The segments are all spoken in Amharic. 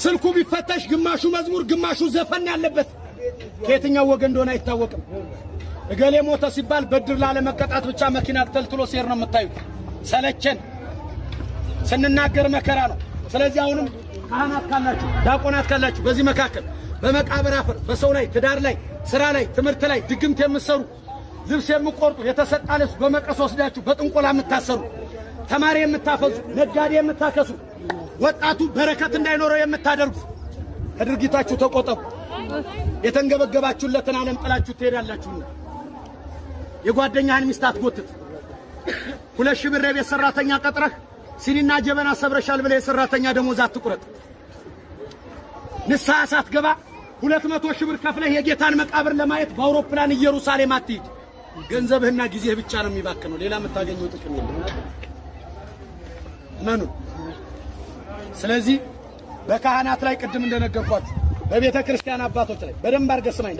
ስልኩ ቢፈተሽ ግማሹ መዝሙር ግማሹ ዘፈን ያለበት ከየትኛው ወገን እንደሆነ አይታወቅም። እገሌ ሞተ ሲባል በድር ላለመቀጣት ብቻ መኪና ተልትሎ ሲር ነው የምታዩት። ሰለቸን ስንናገር መከራ ነው። ስለዚህ አሁንም ካህናት ካላችሁ ዲያቆናት ካላችሁ በዚህ መካከል በመቃብር አፈር በሰው ላይ ትዳር ላይ ስራ ላይ ትምህርት ላይ ድግምት የምትሰሩ ልብስ የምትቆርጡ የተሰጣ ልብስ በመቀስ ወስዳችሁ በጥንቆላ የምታሰሩ ተማሪ የምታፈዙ ነጋዴ የምታከሱ ወጣቱ በረከት እንዳይኖረው የምታደርጉ ከድርጊታችሁ ተቆጠቡ። የተንገበገባችሁለትን ዓለም ጥላችሁ ትሄዳላችሁ። የጓደኛህን ሚስት አትጎትት። 2000 ብር የቤት ሰራተኛ ቀጥረህ ሲኒና ጀበና ሰብረሻል ብለህ የሰራተኛ ደሞዝ አትቁረጥ። ንስሐ ሳትገባ 200 ሺህ ብር ከፍለህ የጌታን መቃብር ለማየት በአውሮፕላን ኢየሩሳሌም አትሂድ። ገንዘብህና ጊዜህ ብቻ ነው የሚባክነው፣ ሌላ የምታገኘው ጥቅም የለም። መኑ ስለዚህ በካህናት ላይ ቅድም እንደነገርኳችሁ በቤተ ክርስቲያን አባቶች ላይ በደንብ አድርገህ ስማኝ።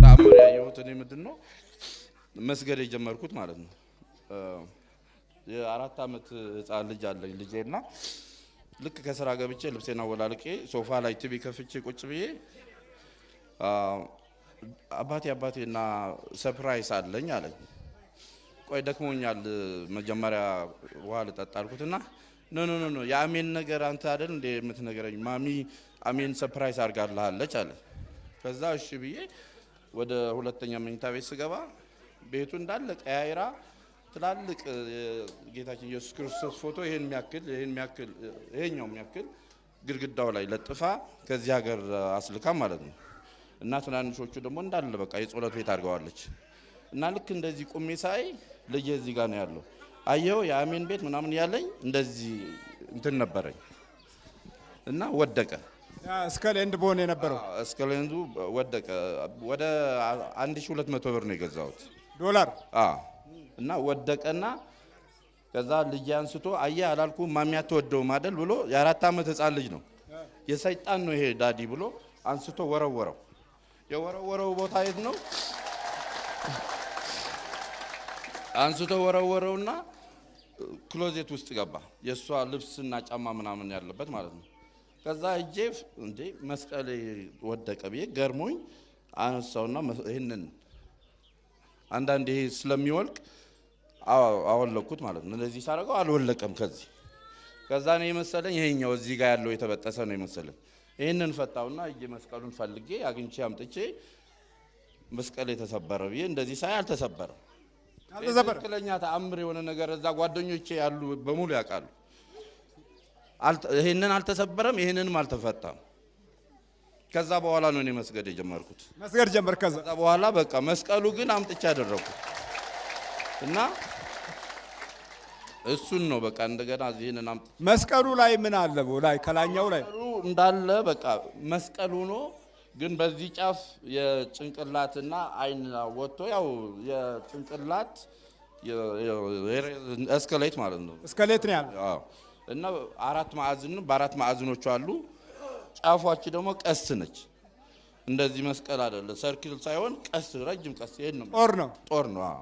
ታምር ያየሁት እኔ ምንድነው መስገድ የጀመርኩት ማለት ነው። የ4 ዓመት ህፃን ልጅ አለኝ ልጄና ልክ ከስራ ገብቼ ልብሴና ወላልቄ ሶፋ ላይ ቲቪ ከፍቼ ቁጭ ብዬ አባቴና ሰርፕራይዝ አለኝ አለኝ። ቆይ ደክሞኛል መጀመሪያ ውሃ ልጠጣ አልኩትና ኖ የአሜን ነገር አንተ አይደል እንደ የምትነገረኝ ማሚ አሜን ሰርፕራይዝ አድርጋለች አለ። ከዛ እሺ ብዬ ወደ ሁለተኛ መኝታ ቤት ስገባ ቤቱ እንዳለ ቀያይራ ትላልቅ ጌታችን ኢየሱስ ክርስቶስ ፎቶ ይሄኛው የሚያክል ግድግዳው ላይ ለጥፋ ከዚህ ሀገር አስልካ ማለት ነው። እና ትናንሾቹ ደግሞ እንዳለ በቃ የጸሎት ቤት አድርገዋለች። እና ልክ እንደዚህ ቁሜ ሳይ ልጄ እዚህ ጋር ነው ያለው። አየው የአሜን ቤት ምናምን ያለኝ እንደዚህ እንትን ነበረኝ እና ወደቀ። እስከሌንድ ቦን የነበረው እስከሌንዱ ወደቀ። ወደ 1200 ብር ነው የገዛሁት ዶላር። እና ወደቀና ከዛ ልጅ አንስቶ አየህ አላልኩ ማሚያ ተወደው ማደል ብሎ የ4 ዓመት ህፃን ልጅ ነው የሰይጣን ነው ይሄ ዳዲ ብሎ አንስቶ ወረወረው። የወረወረው ቦታ የት ነው? አንስቶ ወረወረውና ክሎዜት ውስጥ ገባ። የሷ ልብስና ጫማ ምናምን ያለበት ማለት ነው። ከዛ እጄ እንዴ መስቀል ወደቀ ብዬ ገርሞኝ አነሳውና ይሄንን አንዳንዴ ስለሚወልቅ አወለኩት ማለት ነው። እንደዚህ ሳረጋው አልወለቀም። ከዛ ነው የመሰለኝ ይሄኛው እዚህ ጋር ያለው የተበጠሰ ነው የመሰለኝ። ይሄንን ፈታውና እጄ መስቀሉን ፈልጌ አግኝቼ አምጥቼ መስቀል የተሰበረ ብዬ እንደዚህ ሳይ አልተሰበረም። ትክክለኛ ተአምር የሆነ ነገር እዛ ጓደኞቼ ያሉ በሙሉ ያውቃሉ። ይሄንን አልተሰበረም፣ ይሄንንም አልተፈታም። ከዛ በኋላ ነው እኔ መስገድ የጀመርኩት። መስገድ ጀመር። ከዛ በኋላ በቃ መስቀሉ ግን አምጥቼ አደረኩት እና እሱን ነው በቃ እንደገና እዚህን አምጥ መስቀሉ ላይ ምን አለ? ላይ ከላኛው ላይ እንዳለ በቃ መስቀሉ ነው። ግን በዚህ ጫፍ የጭንቅላትና አይን ወጥቶ ያው የጭንቅላት እስከሌት ማለት ነው። እስከሌት ነው ያለው። አዎ። እና 4 ማዕዘን በ4 ማዕዘኖች አሉ። ጫፏች ደግሞ ቀስት ነች። እንደዚህ መስቀል አይደለ ሰርክል ሳይሆን ቀስት ረጅም ቀስት ይሄን ነው። ጦር ነው። አዎ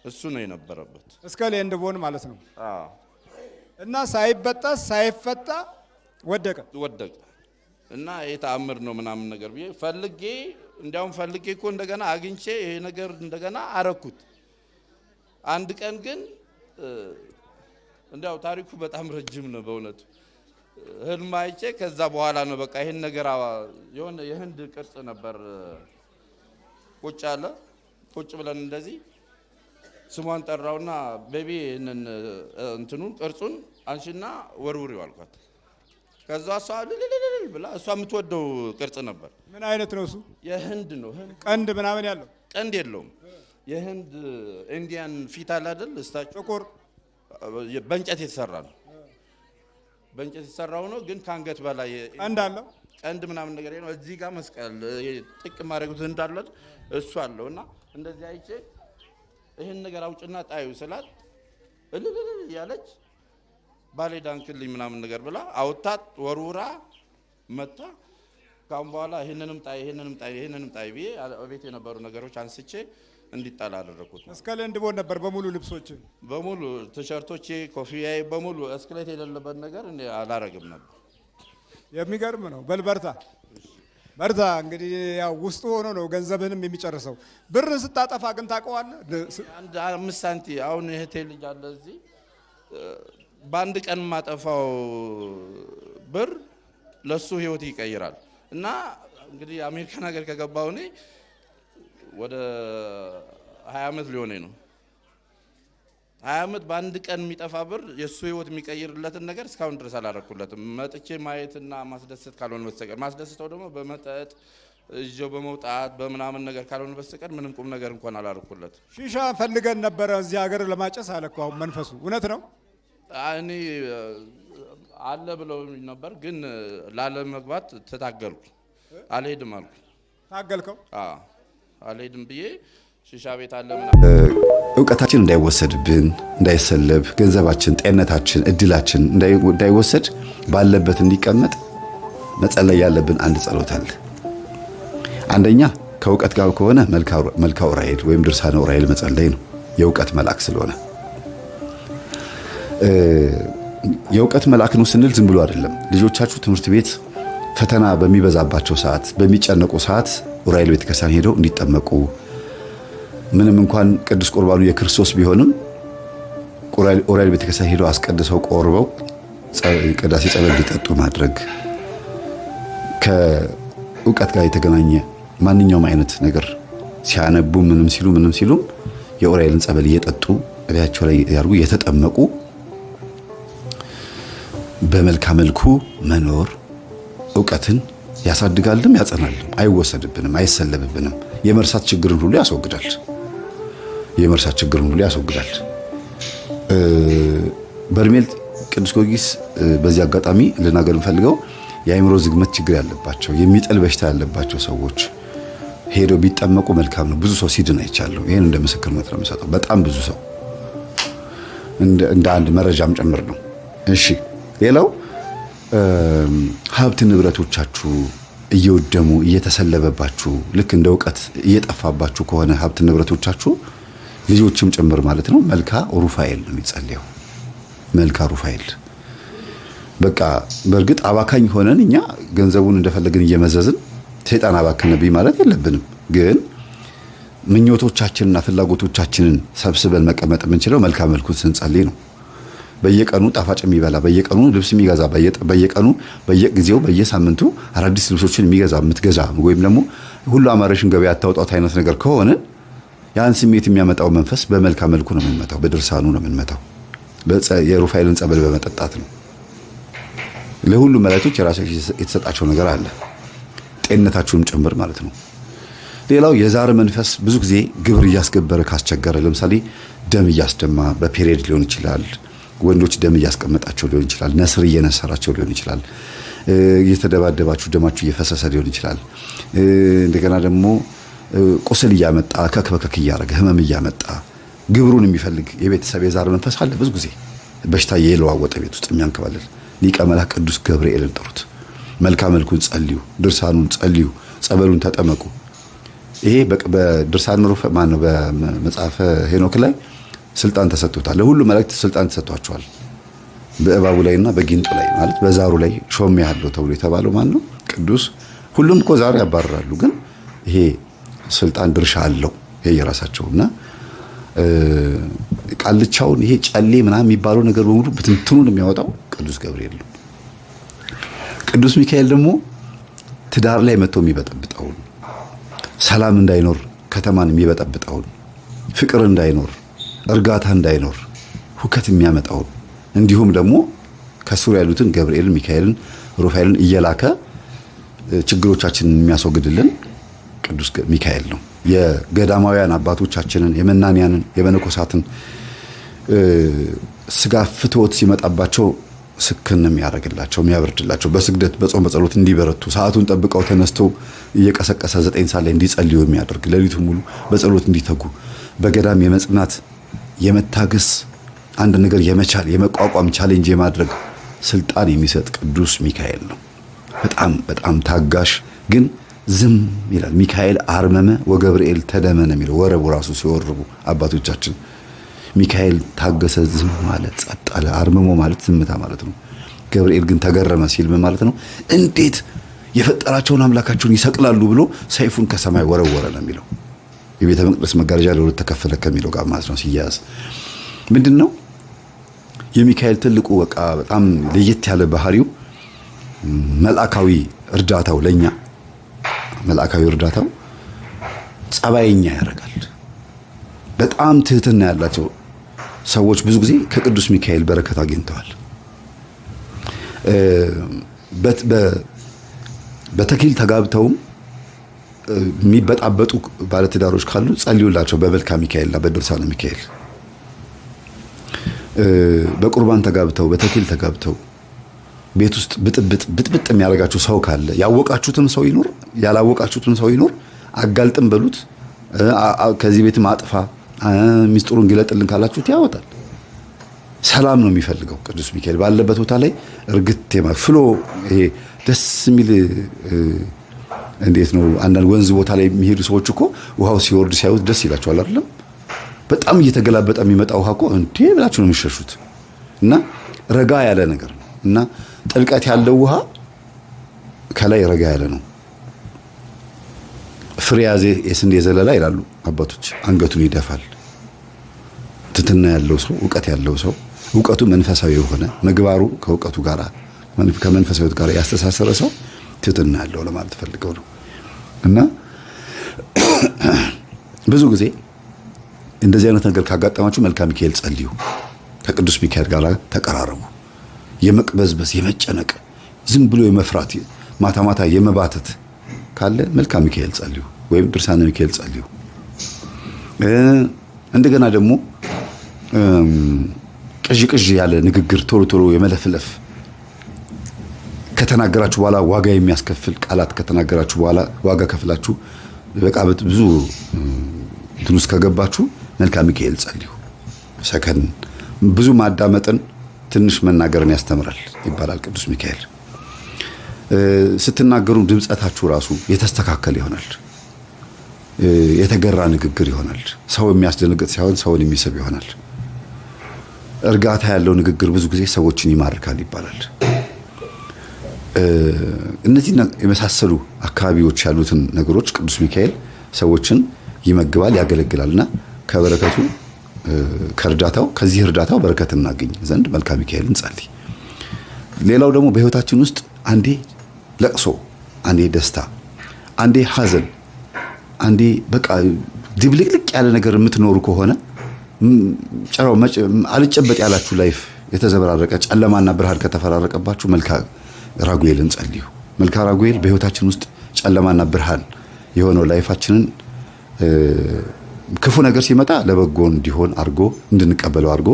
እሱ ነው የነበረበት። እስከሌንድ ቦን ማለት ነው። አዎ። እና ሳይበጠስ ሳይፈታ ወደቀ። እና የተአምር ነው ምናምን ነገር ብዬ ፈልጌ እኮ እንደገና አግኝቼ ይሄ ነገር እንደገና አረኩት። አንድ ቀን ግን እንዲያው ታሪኩ በጣም ረጅም ነው በእውነቱ። ህልም አይቼ ከዛ በኋላ ነው በቃ ይሄን ነገር የሆነ የህንድ ቅርጽ ነበር ቁጭ ብለን እንደዚህ ስሟን ጠራውና ቤቢ እንትኑን ቅርጹን አንሺና ወርውሪው አልኳት። ከዛ እሷ ልልልል ብላ እሷ የምትወደው ቅርጽ ነበር። ምን አይነት ነው እሱ? የህንድ ነው። ቀንድ ምናምን ያለው? ቀንድ የለውም። የህንድ ኢንዲያን ፊት አለ አይደል? እስታቸው ጥቁር በእንጨት የተሰራ ነው። በእንጨት የተሰራው ነው ግን ካንገት በላይ ቀንድ አለው። ቀንድ ምናምን ነገር ነው። እዚህ ጋር መስቀል ጥቅ ማድረጉት እንዳለ እሱ አለውና እንደዚህ አይቼ ይሄን ነገር አውጭና ጣዩ ስላት እልልል ያለች ባሌ ዳንክልኝ ምናምን ነገር ብላ አውጣት ወሩራ መታ ካሁን በኋላ ይሄንንም ጣይ ብዬ ቤት የነበሩ ነገሮች አንስቼ እንዲጣል አደረኩት። መስቀል እንድቦን ነበር በሙሉ ልብሶች በሙሉ ቲሸርቶቼ ኮፍያዬ በሙሉ እስክሌት የሌለበት ነገር እንደ አላረግም ነበር። የሚገርም ነው። በርታ እንግዲህ ያው ውስጡ ሆኖ ነው ገንዘብህንም የሚጨርሰው። ብር ስታጠፋ ግን ታውቀዋለህ። አንድ 5 ሳንቲም አሁን እህቴ ልጅ አለ እዚህ በአንድ ቀን ማጠፋው ብር ለሱ ህይወት ይቀይራል። እና እንግዲህ አሜሪካን ሀገር ከገባሁ እኔ ወደ 20 ዓመት ሊሆነኝ ነው። 20 ዓመት በአንድ ቀን የሚጠፋ ብር የሱ ህይወት የሚቀይርለትን ነገር እስካሁን ድረስ አላረኩለትም። መጥቼ ማየትና ማስደሰት ካልሆነ በስተቀር ማስደስተው ደግሞ በመጠጥ እጆ በመውጣት በምናምን ነገር ካልሆነ በስተቀር ምንም ቁም ነገር እንኳን አላረኩለት። ሺሻ ፈልገን ነበር እዚህ ሀገር ለማጨስ አለ እኮ አሁን መንፈሱ እውነት ነው። እኔ አለ ብለው ነበር ግን ላለመግባት ተታገልኩ። አልሄድም አልኩ። ታገልከው? አዎ አልሄድም ብዬ ሺሻ ቤት አለ እውቀታችን እንዳይወሰድብን እንዳይሰለብ ገንዘባችን ጤንነታችን እድላችን እንዳይወሰድ ባለበት እንዲቀመጥ መጸለይ ያለብን አንድ ጸሎት አለ። አንደኛ ከእውቀት ጋር ከሆነ መልካ ዑራኤል ወይም ድርሳነ ዑራኤል መጸለይ ነው። የእውቀት መልአክ ስለሆነ የእውቀት መልአክ ነው ስንል ዝም ብሎ አይደለም። ልጆቻችሁ ትምህርት ቤት ፈተና በሚበዛባቸው ሰዓት በሚጨነቁ ሰዓት ዑራኤል ቤተክርስቲያን ሄደው እንዲጠመቁ ምንም እንኳን ቅዱስ ቁርባኑ የክርስቶስ ቢሆንም ዑራኤል ቤተክርስቲያን ሄደው አስቀድሰው ቆርበው ቅዳሴ ጸበል እንዲጠጡ ማድረግ ከእውቀት ጋር የተገናኘ ማንኛውም አይነት ነገር ሲያነቡ ምንም ሲሉ የዑራኤልን ጸበል እየጠጡ እቤታቸው ላይ ያርጉ የተጠመቁ በመልካም መልኩ መኖር እውቀትን ያሳድጋልም ያጸናልም። አይወሰድብንም፣ አይሰለብብንም። የመርሳት ችግርን ሁሉ ያስወግዳል። በርሜል ቅዱስ ጊዮርጊስ በዚህ አጋጣሚ ልናገር እንፈልገው የአእምሮ ዝግመት ችግር ያለባቸው የሚጠል በሽታ ያለባቸው ሰዎች ሄደው ቢጠመቁ መልካም ነው። ብዙ ሰው ሲድን አይቻለሁ። ይሄን እንደ ምስክርነት ነው የምሰጠው። በጣም ብዙ ሰው እንደ አንድ መረጃም ጭምር ነው። እሺ ሌላው ሀብት ንብረቶቻችሁ እየወደሙ እየተሰለበባችሁ ልክ እንደ ዕውቀት እየጠፋባችሁ ከሆነ ሀብት ንብረቶቻችሁ ልጆችም ጭምር ማለት ነው መልካ ሩፋኤል ነው የሚጸልየው። መልካ ሩፋኤል በቃ በእርግጥ አባካኝ ሆነን እኛ ገንዘቡን እንደፈለግን እየመዘዝን ሰይጣን አባከነብኝ ማለት የለብንም። ግን ምኞቶቻችንና ፍላጎቶቻችንን ሰብስበን መቀመጥ የምንችለው መልካም መልኩን ስንጸልይ ነው። በየቀኑ ጣፋጭ የሚበላ በየቀኑ ልብስ የሚገዛ በየቀኑ በየጊዜው በየሳምንቱ አዳዲስ ልብሶችን የምትገዛ ወይም ደግሞ ሁሉ አማረሽን ገበያ አታውጣት አይነት ነገር ከሆነ ያን ስሜት የሚያመጣው መንፈስ በመልካም መልኩ ነው የምንመታው። በድርሳኑ ነው የምንመታው። የሩፋኤልን ጸበል በመጠጣት ነው። ለሁሉም መላእክቶች የራሳቸው የተሰጣቸው ነገር አለ፣ ጤንነታችሁንም ጭምር ማለት ነው። ሌላው የዛር መንፈስ ብዙ ጊዜ ግብር እያስገበረ ካስቸገረ፣ ለምሳሌ ደም እያስደማ በፔሪየድ ሊሆን ይችላል። ወንዶች ደም እያስቀመጣቸው ሊሆን ይችላል። ነስር እየነሰራቸው ሊሆን ይችላል። እየተደባደባችሁ ደማችሁ እየፈሰሰ ሊሆን ይችላል። እንደገና ደግሞ ቁስል እያመጣ ከክበከክ እያረገ ህመም እያመጣ ግብሩን የሚፈልግ የቤተሰብ የዛር መንፈስ አለ። ብዙ ጊዜ በሽታ የለዋወጠ ቤት ውስጥ የሚያንከባልል ሊቀ መላእክት ቅዱስ ገብርኤልን ጥሩት። መልካም መልኩን ጸልዩ፣ ድርሳኑን ጸልዩ፣ ጸበሉን ተጠመቁ። ይሄ በድርሳን በመጽሐፈ ሄኖክ ላይ ስልጣን ተሰጥቶታል። ለሁሉ መላእክት ስልጣን ተሰጥቷቸዋል። በእባቡ ላይና በጊንጡ ላይ ማለት በዛሩ ላይ ሾም ያለው ተብሎ የተባለው ማን ነው? ቅዱስ። ሁሉም እኮ ዛሩ ያባረራሉ፣ ግን ይሄ ስልጣን ድርሻ አለው የራሳቸውና ቃልቻውን ይሄ ጨሌ ምናምን የሚባለው ነገር በሙሉ ብትንትኑን የሚያወጣው ቅዱስ ገብርኤል ነው። ቅዱስ ሚካኤል ደግሞ ትዳር ላይ መጥቶ የሚበጠብጠውን፣ ሰላም እንዳይኖር ከተማን የሚበጠብጠውን፣ ፍቅር እንዳይኖር እርጋታ እንዳይኖር ሁከት የሚያመጣውን እንዲሁም ደግሞ ከሱር ያሉትን ገብርኤልን ሚካኤልን ሩፋኤልን እየላከ ችግሮቻችንን የሚያስወግድልን ቅዱስ ሚካኤል ነው። የገዳማውያን አባቶቻችንን የመናንያንን የመነኮሳትን ስጋ ፍትወት ሲመጣባቸው ስክን የሚያደርግላቸው የሚያበርድላቸው በስግደት በጾም በጸሎት እንዲበረቱ ሰዓቱን ጠብቀው ተነስተው እየቀሰቀሰ 9 ሰዓት ላይ እንዲጸልዩ የሚያደርግ ሌሊቱን ሙሉ በጸሎት እንዲተጉ በገዳም የመጽናት የመታገስ አንድ ነገር የመቻል የመቋቋም ቻሌንጅ የማድረግ ስልጣን የሚሰጥ ቅዱስ ሚካኤል ነው። በጣም በጣም ታጋሽ ግን ዝም ይላል። ሚካኤል አርመመ ወገብርኤል ተደመ ነው የሚለው ወረቡ ራሱ ሲወርቡ አባቶቻችን። ሚካኤል ታገሰ፣ ዝም ማለት ጸጥ አለ። አርመሞ ማለት ዝምታ ማለት ነው። ገብርኤል ግን ተገረመ ሲል ምን ማለት ነው? እንዴት የፈጠራቸውን አምላካቸውን ይሰቅላሉ ብሎ ሰይፉን ከሰማይ ወረወረ ነው የሚለው። የቤተ መቅደስ መጋረጃ ለሁለት ተከፈለ ከሚለው ጋር ማለት ነው ሲያያዝ ምንድነው የሚካኤል ትልቁ በቃ በጣም ለየት ያለ ባህሪው መልአካዊ እርዳታው ለኛ መልአካዊ እርዳታው ጸባይኛ ያደርጋል። በጣም ትህትና ያላቸው ሰዎች ብዙ ጊዜ ከቅዱስ ሚካኤል በረከት አግኝተዋል። በተክሊል ተጋብተውም የሚበጣበጡ ባለትዳሮች ካሉ ጸልዩላቸው በመልካ ሚካኤልና በድርሳነ ሚካኤል። በቁርባን ተጋብተው በተክሊል ተጋብተው ቤት ውስጥ ብጥብጥ የሚያደርጋችሁ ሰው ካለ ያወቃችሁትም ሰው ይኖር ያላወቃችሁትም ሰው ይኖር አጋልጥም በሉት። ከዚህ ቤትም አጥፋ ሚስጥሩን ግለጥልን ካላችሁት ያወጣል። ሰላም ነው የሚፈልገው ቅዱስ ሚካኤል ባለበት ቦታ ላይ እርግጥ ፍሎ ይሄ ደስ የሚል እንዴት ነው አንዳንድ ወንዝ ቦታ ላይ የሚሄዱ ሰዎች እኮ ውሃው ሲወርድ ሲያዩት ደስ ይላቸዋል አይደለም? በጣም እየተገላበጠ የሚመጣ ውሃ እኮ እንዴ ብላችሁ ነው የሚሸሹት። እና ረጋ ያለ ነገር ነው እና ጥልቀት ያለው ውሃ ከላይ ረጋ ያለ ነው። ፍሬ ያዘ የስንዴ ዘለላ ይላሉ አባቶች፣ አንገቱን ይደፋል። ትትና ያለው ሰው ዕውቀት ያለው ሰው ዕውቀቱ መንፈሳዊ የሆነ ምግባሩ ከዕውቀቱ ጋር ከመንፈሳዊት ጋር ያስተሳሰረ ሰው ትትና ያለው ለማለት ፈልገው ነው። እና ብዙ ጊዜ እንደዚህ አይነት ነገር ካጋጠማችሁ መልካ ሚካኤል ጸልዩ፣ ከቅዱስ ሚካኤል ጋር ተቀራረቡ። የመቅበዝበዝ የመጨነቅ ዝም ብሎ የመፍራት ማታ ማታ የመባተት ካለ መልካ ሚካኤል ጸልዩ ወይም ድርሳነ ሚካኤል ጸልዩ። እንደገና ደግሞ ቅዥ ያለ ንግግር ቶሎ ቶሎ የመለፍለፍ ከተናገራችሁ በኋላ ዋጋ የሚያስከፍል ቃላት ከተናገራችሁ በኋላ ዋጋ ከፍላችሁ በቃ ብዙ ትንሽ ከገባችሁ መልካ ሚካኤል ጸልዩ። ሰከን ብዙ ማዳመጥን ትንሽ መናገርን ያስተምራል ይባላል ቅዱስ ሚካኤል። ስትናገሩ ድምጸታችሁ ራሱ የተስተካከለ ይሆናል። የተገራ ንግግር ይሆናል። ሰው የሚያስደነግጥ ሳይሆን ሰውን የሚስብ ይሆናል። እርጋታ ያለው ንግግር ብዙ ጊዜ ሰዎችን ይማርካል ይባላል። እነዚህ የመሳሰሉ አካባቢዎች ያሉትን ነገሮች ቅዱስ ሚካኤል ሰዎችን ይመግባል፣ ያገለግላልና ከበረከቱ ከእርዳታው ከዚህ እርዳታው በረከት እናገኝ ዘንድ መልካ ሚካኤልን ጸልይ። ሌላው ደግሞ በህይወታችን ውስጥ አንዴ ለቅሶ፣ አንዴ ደስታ፣ አንዴ ሐዘን፣ አንዴ በቃ ድብልቅልቅ ያለ ነገር የምትኖሩ ከሆነ ጨራው አልጨበጥ ያላችሁ ላይፍ የተዘበራረቀ ጨለማና ብርሃን ከተፈራረቀባችሁ መልካ ራጉኤልን ጸልዩ። መልካ ራጉኤል በህይወታችን ውስጥ ጨለማና ብርሃን የሆነው ላይፋችንን ክፉ ነገር ሲመጣ ለበጎ እንዲሆን አርጎ እንድንቀበለው አርጎ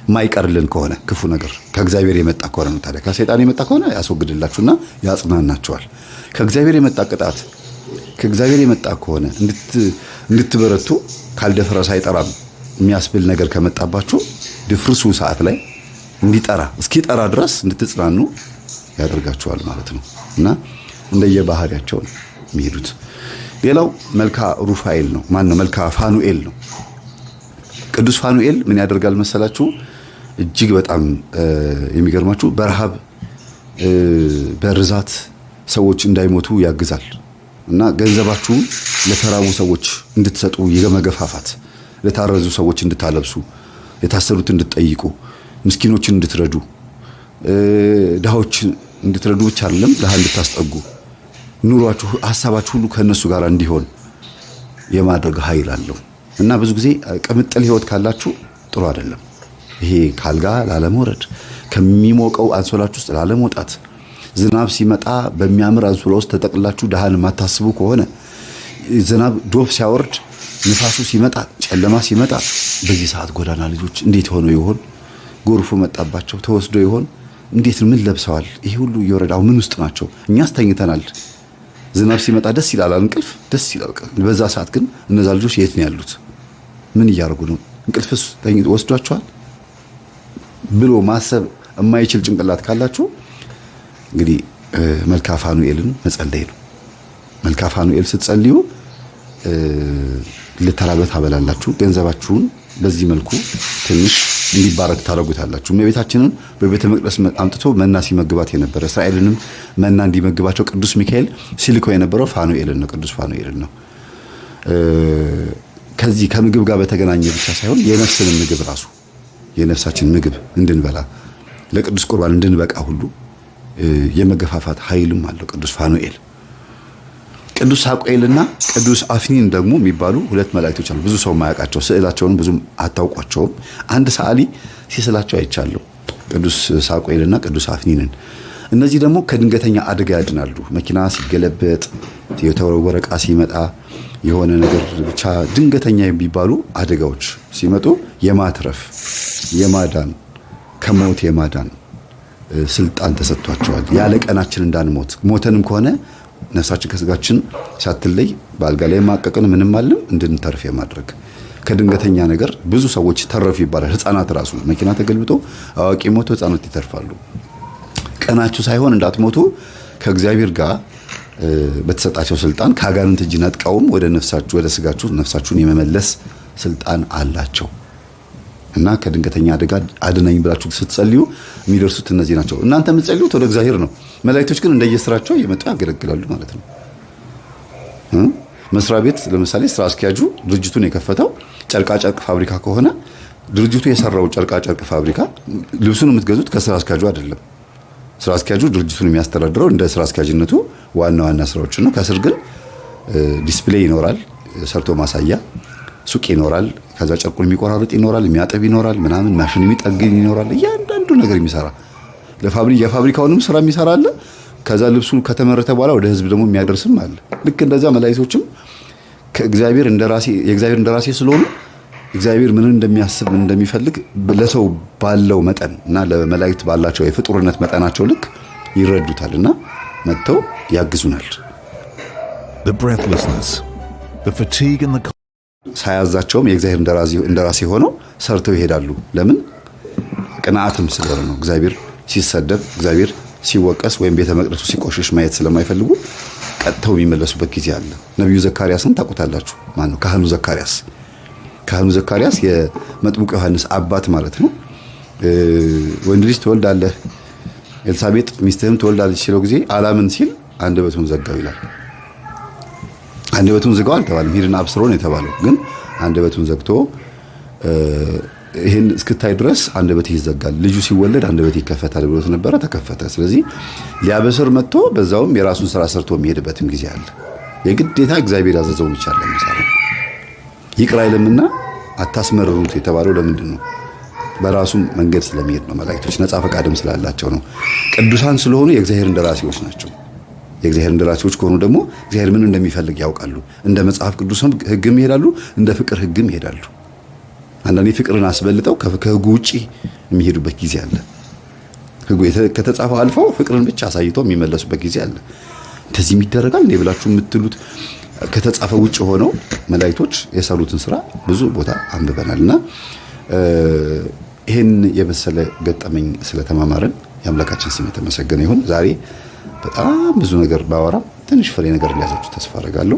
ማይቀርልን ከሆነ ክፉ ነገር ከእግዚአብሔር የመጣ ከሆነ ነው። ታዲያ ከሰይጣን የመጣ ከሆነ ያስወግድላችሁና ያጽናናችኋል። ከእግዚአብሔር የመጣ ቅጣት ከእግዚአብሔር የመጣ ከሆነ እንድትበረቱ ካልደፈረሰ አይጠራም የሚያስብል ነገር ከመጣባችሁ ድፍርሱ ሰዓት ላይ እንዲጠራ እስኪጠራ ድረስ እንድትጽናኑ ያደርጋችኋል ማለት ነው። እና እንደየባህሪያቸው ነው የሚሄዱት። ሌላው መልካ ሩፋኤል ነው። ማን ነው? መልካ ፋኑኤል ነው። ቅዱስ ፋኑኤል ምን ያደርጋል መሰላችሁ? እጅግ በጣም የሚገርማችሁ በረሃብ በርዛት ሰዎች እንዳይሞቱ ያግዛል እና ገንዘባችሁን ለተራቡ ሰዎች እንድትሰጡ የመገፋፋት፣ ለታረዙ ሰዎች እንድታለብሱ፣ የታሰሩት እንድትጠይቁ፣ ምስኪኖችን እንድትረዱ፣ ድሃዎች እንድትረዱ ብቻ አይደለም ድሃ እንድታስጠጉ፣ ኑሯችሁ ሐሳባችሁ ሁሉ ከነሱ ጋር እንዲሆን የማድረግ ኃይል አለው እና ብዙ ጊዜ ቅምጥል ህይወት ካላችሁ ጥሩ አይደለም። ይሄ ካልጋ ላለመውረድ፣ ከሚሞቀው አንሶላችሁ ውስጥ ላለመውጣት፣ ዝናብ ሲመጣ በሚያምር አንሶላ ውስጥ ተጠቅላችሁ ድሃን ማታስቡ ከሆነ ዝናብ ዶፍ ሲያወርድ ንፋሱ ሲመጣ ጨለማ ሲመጣ በዚህ ሰዓት ጎዳና ልጆች እንዴት ሆነው ይሆን? ጎርፉ መጣባቸው ተወስዶ ይሆን? እንዴት ምን ለብሰዋል? ይሄ ሁሉ እየወረዳው ምን ውስጥ ናቸው? እኛስ ተኝተናል። ዝናብ ሲመጣ ደስ ይላል፣ እንቅልፍ ደስ ይላል። በዛ ሰዓት ግን እነዛ ልጆች የት ነው ያሉት? ምን እያደረጉ ነው? እንቅልፍስ ወስዷቸዋል ብሎ ማሰብ የማይችል ጭንቅላት ካላችሁ እንግዲህ መልካ ፋኑኤልን መጸለይ ነው። መልካ ፋኑኤል ስትጸልዩ ለተራበት አበላላችሁ ገንዘባችሁን በዚህ መልኩ ትንሽ እንዲባረክ ታረጉታላችሁ። እመቤታችንን በቤተ መቅደስ አምጥቶ መና ሲመግባት የነበረ እስራኤልንም መና እንዲመግባቸው ቅዱስ ሚካኤል ሲልከው የነበረው ፋኑኤልን ነው፣ ቅዱስ ፋኑኤልን ነው። ከዚህ ከምግብ ጋር በተገናኘ ብቻ ሳይሆን የነፍስን ምግብ ራሱ የነፍሳችን ምግብ እንድንበላ ለቅዱስ ቁርባን እንድንበቃ ሁሉ የመገፋፋት ኃይልም አለው ቅዱስ ፋኑኤል። ቅዱስ ሳቁኤልና ቅዱስ አፍኒን ደግሞ የሚባሉ ሁለት መላእክቶች አሉ። ብዙ ሰው ማያውቃቸው ስዕላቸውን ብዙም አታውቋቸውም። አንድ ሰዓሊ ሲስላቸው አይቻለሁ፣ ቅዱስ ሳቁኤልና ቅዱስ አፍኒንን። እነዚህ ደግሞ ከድንገተኛ አደጋ ያድናሉ። መኪና ሲገለበጥ፣ የተወረወረ ዕቃ ሲመጣ፣ የሆነ ነገር ብቻ ድንገተኛ የሚባሉ አደጋዎች ሲመጡ የማትረፍ የማዳን ከሞት የማዳን ስልጣን ተሰጥቷቸዋል። ያለ ቀናችን እንዳንሞት ሞተንም ከሆነ ነፍሳችን ከስጋችን ሳትለይ በአልጋ ላይ ማቀቀን ምንም አለም እንድንተርፍ የማድረግ ከድንገተኛ ነገር ብዙ ሰዎች ተረፉ ይባላል። ህፃናት ራሱ መኪና ተገልብጦ አዋቂ ሞቶ ህፃናት ይተርፋሉ። ቀናችሁ ሳይሆን እንዳትሞቱ ከእግዚአብሔር ጋር በተሰጣቸው ስልጣን ከአጋንንት እጅ ነጥቀውም ወደ ነፍሳችሁ ወደ ስጋችሁ ነፍሳችሁን የመመለስ ስልጣን አላቸው እና ከድንገተኛ አደጋ አድነኝ ብላችሁ ስትጸልዩ የሚደርሱት እነዚህ ናቸው። እናንተ የምትጸልዩት ወደ እግዚአብሔር ነው። መላእክቶች ግን እንደየስራቸው እየመጡ ያገለግላሉ ማለት ነው። መስሪያ ቤት ለምሳሌ ስራ አስኪያጁ ድርጅቱን የከፈተው ጨርቃጨርቅ ፋብሪካ ከሆነ ድርጅቱ የሰራው ጨርቃጨርቅ ፋብሪካ ልብሱን የምትገዙት ከስራ አስኪያጁ አይደለም። ስራ አስኪያጁ ድርጅቱን የሚያስተዳድረው እንደ ስራ አስኪያጅነቱ ዋና ዋና ስራዎችን ነው። ከስር ግን ዲስፕሌይ ይኖራል፣ ሰርቶ ማሳያ ሱቅ ይኖራል፣ ከዛ ጨርቁን የሚቆራርጥ ይኖራል፣ የሚያጠብ ይኖራል፣ ምናምን ማሽን የሚጠግን ይኖራል። እያንዳንዱ ነገር የሚሰራ የፋብሪካውንም ስራ የሚሰራ አለ። ከዛ ልብሱ ከተመረተ በኋላ ወደ ህዝብ ደግሞ የሚያደርስም አለ። ልክ እንደዛ መላእክቶችም ከእግዚአብሔር እንደራሴ የእግዚአብሔር እንደራሴ ስለሆኑ እግዚአብሔር ምን እንደሚያስብ እንደሚፈልግ ለሰው ባለው መጠን እና ለመላእክት ባላቸው የፍጡርነት መጠናቸው ልክ ይረዱታልና መጥተው ያግዙናል። The breathlessness, the fatigue and the ሳያዛቸውም የእግዚአብሔር እንደራሴ ሆነው ሰርተው ይሄዳሉ። ለምን? ቅንዓትም ስለሆነ ነው። እግዚአብሔር ሲሰደብ እግዚአብሔር ሲወቀስ ወይም ቤተ መቅደሱ ሲቆሽሽ ማየት ስለማይፈልጉ ቀጥተው የሚመለሱበት ጊዜ አለ። ነብዩ ዘካርያስን ታውቁታላችሁ። ማን ነው? ካህኑ ዘካርያስ የመጥምቁ ዮሐንስ አባት ማለት ነው። ወንድ ልጅ ትወልዳለህ፣ ኤልሳቤጥ ሚስትህም ትወልዳለች ሲለው ጊዜ አላምን ሲል አንደበቱን ዘጋው ይላል። አንደበቱን ዘጋው አልተባለም፣ ሂድና አብስሮ ነው የተባለው። ግን አንደበቱን ዘግቶ ይሄን እስክታይ ድረስ አንደበት ይዘጋል፣ ልጁ ሲወለድ አንደበት ይከፈታል ብሎት ነበር። ተከፈተ። ስለዚህ ሊያበስር መጥቶ በዛውም የራሱን ስራ ሰርቶ የሚሄድበትም ጊዜ አለ። የግዴታ እግዚአብሔር ያዘዘውን ብቻ ለምሳሌ ይቅር አይልምና አታስመርሩት የተባለው ለምንድን ነው? በራሱም መንገድ ስለሚሄድ ነው። መላእክቶች ነፃ ፈቃድም ስላላቸው ነው። ቅዱሳን ስለሆኑ የእግዚአብሔር እንደራሴዎች ናቸው። የእግዚአብሔር እንደራሴዎች ከሆኑ ደግሞ እግዚአብሔር ምን እንደሚፈልግ ያውቃሉ። እንደ መጽሐፍ ቅዱስም ሕግም ይሄዳሉ፣ እንደ ፍቅር ሕግም ይሄዳሉ። አንዳንዴ ፍቅርን አስበልጠው ከሕጉ ውጪ የሚሄዱበት ጊዜ አለ። ሕጉ ከተጻፈው አልፈው ፍቅርን ብቻ አሳይተው የሚመለሱበት ጊዜ አለ። እንደዚህ ይደረጋል እንዴ ብላችሁ የምትሉት ከተጻፈ ውጪ ሆነው መላእክቶች የሰሩትን ስራ ብዙ ቦታ አንብበናልና ይሄን የመሰለ ገጠመኝ ስለተማማረን የአምላካችን ስም የተመሰገነ ይሁን። ዛሬ በጣም ብዙ ነገር ባወራ ትንሽ ፍሬ ነገር ሊያዛችሁ ተስፋ አደርጋለሁ።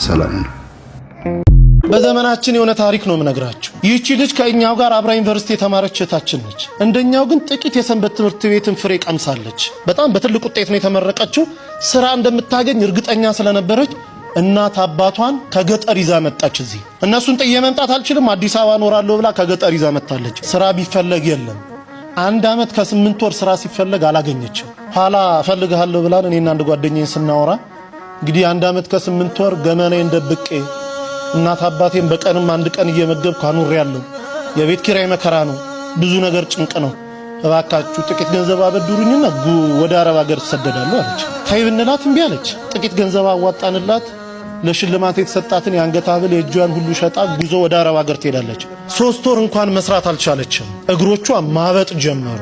ሰላም ነው። በዘመናችን የሆነ ታሪክ ነው የምነግራችሁ። ይህቺ ልጅ ከእኛው ጋር አብራ ዩኒቨርሲቲ የተማረች እህታችን ነች። እንደኛው ግን ጥቂት የሰንበት ትምህርት ቤትን ፍሬ ቀምሳለች። በጣም በትልቅ ውጤት ነው የተመረቀችው። ስራ እንደምታገኝ እርግጠኛ ስለነበረች እናት አባቷን ከገጠር ይዛ መጣች። እዚህ እነሱን ጥዬ መምጣት አልችልም፣ አዲስ አበባ እኖራለሁ ብላ ከገጠር ይዛ መጣለች። ስራ ቢፈለግ የለም። 1 ዓመት ከ8 ወር ስራ ሲፈለግ አላገኘችም። ኋላ እፈልግሃለሁ ብላን እኔና አንድ ጓደኛዬ ስናወራ እንግዲህ 1 ዓመት ከ8 ወር ገመናዬን ደብቄ እናት አባቴን በቀንም 1 ቀን እየመገብኩ አኑሬያለሁ። የቤት ኪራይ መከራ ነው፣ ብዙ ነገር ጭንቅ ነው። እባካችሁ ጥቂት ገንዘብ አበድሩኝና ወደ አረብ ሀገር ተሰደዳለሁ አለች። ተይ ብንላት እምቢ አለች። ጥቂት ገንዘብ አዋጣንላት። ለሽልማት የተሰጣትን የአንገት ሐብል የእጇን ሁሉ ሸጣ ጉዞ ወደ አረብ ሀገር ትሄዳለች። 3 ወር እንኳን መስራት አልቻለችም። እግሮቿ ማበጥ ጀመሩ።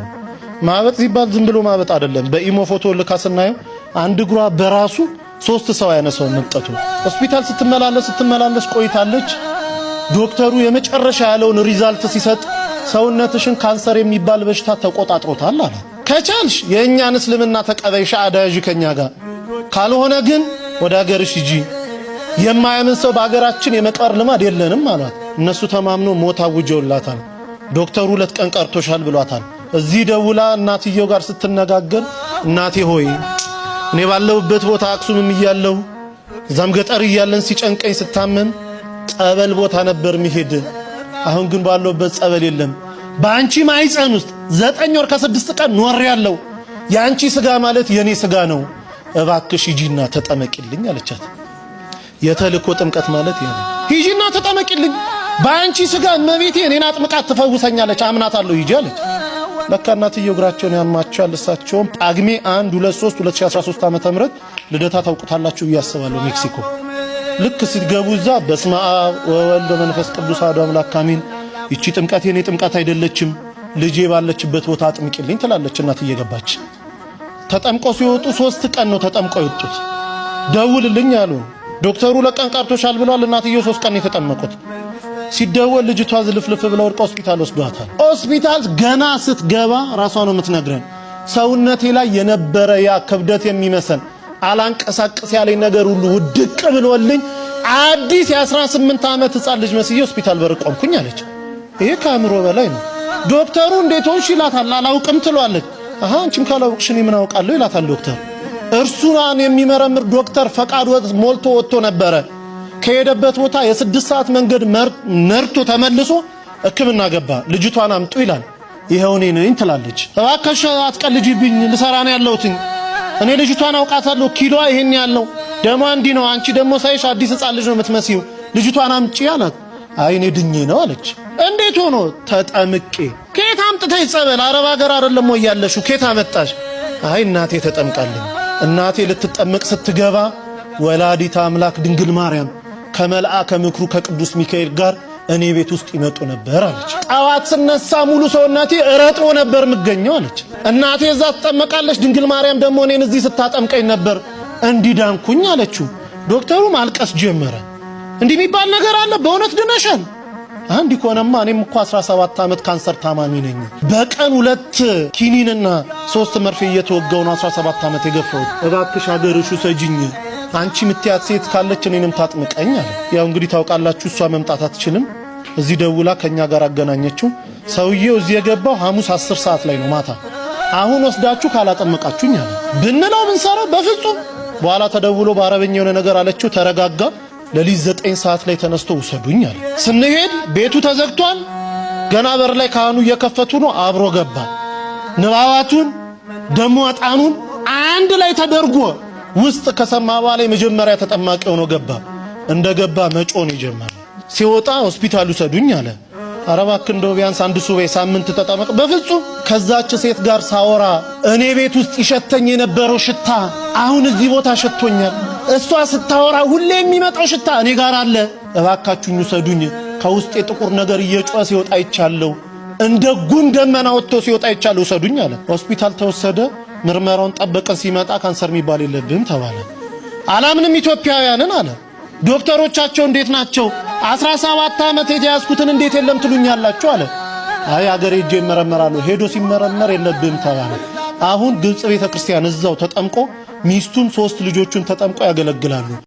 ማበጥ ሲባል ዝም ብሎ ማበጥ አይደለም። በኢሞ ፎቶ ልካ ስናየው አንድ እግሯ በራሱ 3 ሰው ያነሳው መጠቱ። ሆስፒታል ስትመላለስ ቆይታለች። ዶክተሩ የመጨረሻ ያለውን ሪዛልት ሲሰጥ ሰውነትሽን ካንሰር የሚባል በሽታ ተቆጣጥሮታል አለ። ከቻልሽ የእኛን እስልምና ተቀበይሽ አዳጅ ከኛ ጋር ካልሆነ ግን ወደ ሀገርሽ ሂጂ፣ የማያምን ሰው በሀገራችን የመቃር ልማድ የለንም አሏት። እነሱ ተማምኖ ሞት አውጀውላታል። ዶክተሩ 2 ቀን ቀርቶሻል ብሏታል። እዚህ ደውላ እናትየው ጋር ስትነጋገር እናቴ ሆይ እኔ ባለሁበት ቦታ አክሱምም እያለሁ እዛም ገጠር እያለን ሲጨንቀኝ ስታመም ጸበል ቦታ ነበር መሄድ። አሁን ግን ባለሁበት ጸበል የለም። በአንቺ ማይፀን ውስጥ 9 ወር ከ6 ቀን ኖር ያለው ያንቺ ስጋ ማለት የኔ ስጋ ነው። እባክሽ ሂጂና ተጠመቂልኝ አለቻት። የተልኮ ጥምቀት ማለት ይሄ ነው። ሂጂና ተጠመቂልኝ፣ በአንቺ ስጋ እመቤቴ እኔን አጥምቃት ትፈውሰኛለች፣ አምናታለሁ፣ ሂጂ አለች። ለካ እናትየው እግራቸውን ያማቸዋል። እሳቸውም ጳጉሜ 1 2 3 2013 ዓ.ም ልደታ ታውቁታላችሁ ብዬ አስባለሁ። ሜክሲኮ ልክ ሲገቡ እዛ በስመ አብ ወወልድ ወመንፈስ ቅዱስ አሐዱ አምላክ አሜን፣ ይቺ ጥምቀት የኔ ጥምቀት አይደለችም፣ ልጄ ባለችበት ቦታ አጥምቂልኝ ትላለች እናት እየገባች። ተጠምቆ ሲወጡ 3 ቀን ነው ተጠምቀው የወጡት። ደውልልኝ አሉ ዶክተሩ። 2 ቀን ቀርቶሻል ብለዋል። እናትየው 3 ቀን የተጠመቁት። ሲደወል ልጅቷ ዝልፍልፍ ብላ ወድቃ ሆስፒታል ወስዷታል። ሆስፒታል ገና ስትገባ ራሷ ነው የምትነግረን፣ ሰውነቴ ላይ የነበረ ያ ክብደት የሚመስል አላንቀሳቀስ ያለኝ ነገር ሁሉ ውድቅ ብሎልኝ አዲስ የ18 ዓመት ሕፃን ልጅ መስዬ ሆስፒታል በር ቆምኩኝ አለች። ይሄ ከአእምሮ በላይ ነው። ዶክተሩ እንዴት ሆንሽ ይላታል። አላውቅም ትሏለች። አሃ አንቺም ካላውቅሽ እኔ ምን አውቃለሁ ይላታል ዶክተር። እርሱን የሚመረምር ዶክተር ፈቃድ ሞልቶ ወጥቶ ነበረ። ከሄደበት ቦታ የ6 ሰዓት መንገድ ነርቶ ተመልሶ ሕክምና ገባ። ልጅቷን አምጡ ይላል። ይሄው እኔ ነኝ ትላለች። እባክሽ አትቀልጂብኝ፣ ልሰራ ነው ያለሁት። እኔ ልጅቷን አውቃታለሁ፣ ኪሎዋ ይሄን ያለው ደሞ እንዲህ ነው። አንቺ ደሞ ሳይሽ አዲስ ሕፃን ልጅ ነው የምትመስዪው፣ ልጅቷን አምጪ አላት። አይ እኔ ድኜ ነው አለች። እንዴት ሆኖ? ተጠምቄ። ከየት አምጥተሽ ጸበል? አረብ ሀገር አይደለም ወይ ያለሽው? ከየት አመጣሽ? አይ እናቴ ተጠምቃለኝ። እናቴ ልትጠመቅ ስትገባ ወላዲተ አምላክ ድንግል ማርያም ከመልአከ ምክሩ ከቅዱስ ሚካኤል ጋር እኔ ቤት ውስጥ ይመጡ ነበር አለች። ጠዋት ስነሳ ሙሉ ሰውነቴ እረጥቦ ነበር የምገኘው አለች። እናቴ እዛ ትጠመቃለች፣ ድንግል ማርያም ደግሞ እኔን እዚህ ስታጠምቀኝ ነበር፣ እንዲዳንኩኝ አለችው። ዶክተሩ ማልቀስ ጀመረ። እንዲህ የሚባል ነገር አለ? በእውነት ድነሻል? አንድ ኮነማ እኔም እኮ 17 ዓመት ካንሰር ታማሚ ነኝ። በቀን 2 ኪኒንና 3 መርፌ እየተወጋው ነው 17 ዓመት የገፋሁት። እባክሽ ሀገርሽ ውሰጂኝ፣ አንቺ ምትያት ሴት ካለች እኔንም ታጥምቀኝ አለ። ያው እንግዲህ ታውቃላችሁ እሷ መምጣት አትችልም። እዚህ ደውላ ከኛ ጋር አገናኘችው። ሰውዬው እዚህ የገባው ሐሙስ 10 ሰዓት ላይ ነው ማታ። አሁን ወስዳችሁ ካላጠመቃችሁኝ አለ። ብንለው ብንሰራው በፍጹም። በኋላ ተደውሎ በአረበኛ የሆነ ነገር አለችው። ተረጋጋ። ለሊት 9 ሰዓት ላይ ተነስቶ ውሰዱኝ አለ። ስንሄድ ቤቱ ተዘግቷል። ገና በር ላይ ካህኑ እየከፈቱ ነው። አብሮ ገባ። ንባባቱን ደሞ ዕጣኑን አንድ ላይ ተደርጎ ውስጥ ከሰማ በኋላ የመጀመሪያ ተጠማቂ ሆኖ ገባ። እንደገባ መጮን ይጀምራል። ሲወጣ ሆስፒታል ውሰዱኝ አለ። ኧረ እባክህ እንደው ቢያንስ 1 ሱባኤ ሳምንት ተጠመቅ። በፍጹም። ከዛች ሴት ጋር ሳወራ እኔ ቤት ውስጥ ይሸተኝ የነበረው ሽታ አሁን እዚህ ቦታ ሸቶኛል። እሷ ስታወራ ሁሌ የሚመጣው ሽታ እኔ ጋር አለ። እባካችሁኝ ውሰዱኝ። ከውስጥ የጥቁር ነገር እየጮኸ ሲወጣ ይቻለው፣ እንደ ጉም ደመና ወጥቶ ሲወጣ ይቻለው፣ ውሰዱኝ አለ። ሆስፒታል ተወሰደ። ምርመራውን ጠበቀን። ሲመጣ ካንሰር የሚባል የለብህም ተባለ። አላምንም ኢትዮጵያውያንን አለ። ዶክተሮቻቸው እንዴት ናቸው? 17 ዓመት የተያዝኩትን እንዴት የለም ትሉኛላችሁ አለ። አይ አገሬ ሄጄ ይመረመራለሁ። ሄዶ ሲመረመር የለብህም ተባለ። አሁን ግብጽ ቤተክርስቲያን እዛው ተጠምቆ ሚስቱም 3 ልጆቹን ተጠምቆ ያገለግላሉ።